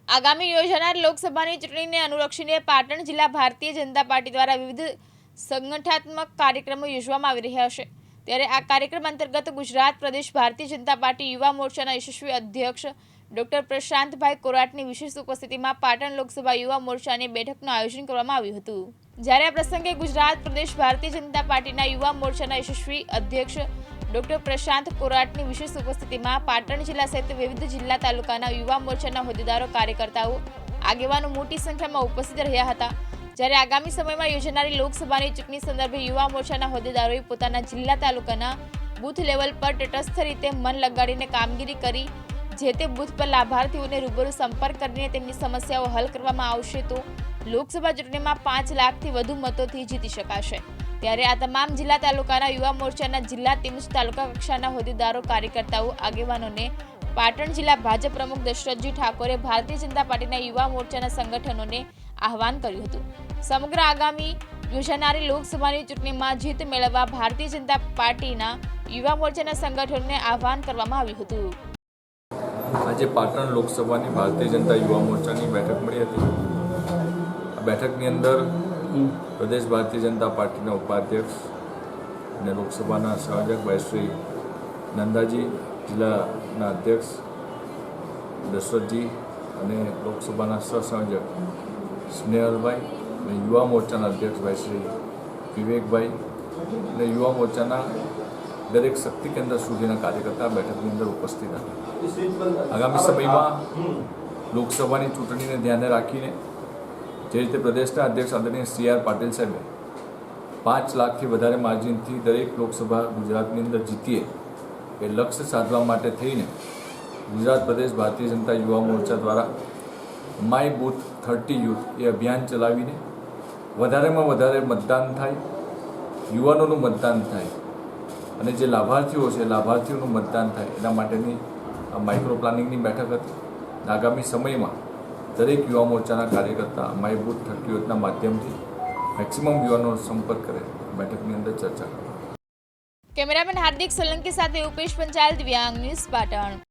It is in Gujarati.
આગામી યોજાનાર લોકસભાની ચૂંટણીને અનુલક્ષીને પાટણ જિલ્લા ભારતીય જનતા પાર્ટી દ્વારા વિવિધ સંગઠનાત્મક કાર્યક્રમો યોજવામાં આવી રહ્યા છે। ત્યારે આ કાર્યક્રમ અંતર્ગત ગુજરાત પ્રદેશ ભારતીય જનતા પાર્ટી યુવા મોરચાના યશસ્વી અધ્યક્ષ ડોક્ટર પ્રશાંતભાઈ કોરાટની વિશેષ ઉપસ્થિતિમાં પાટણ લોકસભા યુવા મોરચાની બેઠકનું આયોજન કરવામાં આવ્યું હતું। જ્યારે આ પ્રસંગે ગુજરાત પ્રદેશ ભારતીય જનતા પાર્ટીના યુવા મોરચાના યશસ્વી અધ્યક્ષ ડોક્ટર પ્રશાંત કોરાટની વિશેષ ઉપસ્થિતિમાં પાટણ જિલ્લા સહિત વિવિધ જિલ્લા તાલુકાના યુવા મોરચાના હોદ્દેદારો કાર્યકર્તાઓ આગેવાનો મોટી સંખ્યામાં ઉપસ્થિત રહ્યા હતા। જ્યારે આગામી સમયમાં યોજાનારી લોકસભાની ચૂંટણી સંદર્ભે યુવા મોરચાના હોદ્દેદારોએ પોતાના જિલ્લા તાલુકાના બૂથ લેવલ પર તટસ્થ રીતે મન લગાડીને કામગીરી કરી જે તે બૂથ પર લાભાર્થીઓને રૂબરૂ સંપર્ક કરીને તેમની સમસ્યાઓ હલ કરવામાં આવશે તો લોકસભા ચૂંટણીમાં 5 લાખથી વધુ મતોથી જીતી શકાશે। ત્યારે આ તમામ જિલ્લા તાલુકાના યુવા મોરચાના જિલ્લા તેમજ તાલુકા કક્ષાના હોદ્દેદારો કાર્યકર્તાઓ આગેવાનોને પાટણ જિલ્લા ભાજપ પ્રમુખ દશરથજી ઠાકોરે ભારતીય જનતા પાર્ટીના યુવા મોરચાના સંગઠનોને આહવાન કર્યું હતું। સમગ્ર આગામી યોજાનારી લોકસભાની ચૂંટણીમાં જીત મેળવવા ભારતીય જનતા પાર્ટીના યુવા મોરચાના સંગઠનોને આહવાન કરવામાં આવ્યું હતું। આજે પાટણ લોકસભાની ભારતીય જનતા યુવા મોરચાની બેઠક મળી હતી। આ બેઠકની અંદર પ્રદેશ ભારતીય જનતા પાર્ટીના ઉપાધ્યક્ષ અને લોકસભાના સંયોજક ભાઈ શ્રી નંદાજી, જિલ્લાના અધ્યક્ષ દશરથજી અને લોકસભાના સહસંયોજક સ્નેહલભાઈ અને યુવા મોરચાના અધ્યક્ષ ભાઈ શ્રી વિવેકભાઈ અને યુવા મોરચાના દરેક શક્તિ કેન્દ્ર સુધીના કાર્યકર્તા બેઠકની અંદર ઉપસ્થિત હતા। આગામી સમયમાં લોકસભાની ચૂંટણીને ધ્યાને રાખીને જે રીતે પ્રદેશના અધ્યક્ષ આદરણીય CR પાટીલ સાહેબે 5 લાખથી વધારે માર્જિનથી દરેક લોકસભા ગુજરાતની અંદર જીતીએ એ લક્ષ્ય સાધવા માટે થઈને ગુજરાત પ્રદેશ ભારતીય જનતા યુવા મોરચા દ્વારા માય બૂથ 30 યુથ એ અભિયાન ચલાવીને વધારેમાં વધારે મતદાન થાય, યુવાનોનું મતદાન થાય અને જે લાભાર્થીઓ છે લાભાર્થીઓનું મતદાન થાય એના માટેની માઇક્રો પ્લાનિંગની બેઠક હતી। આગામી સમયમાં દરેક યુવા મોરચાના કાર્યકર્તા માય બૂથ 30 યુથના માધ્યમથી મેક્સિમમ યુવાનોનો સંપર્ક કરે બેઠકની અંદર ચર્ચા કરે। કેમેરામેન હાર્દિક સોલંકી સાથે ઉપેશ પંચાલ, દિવ્યાંગ ન્યૂઝ પાટણ।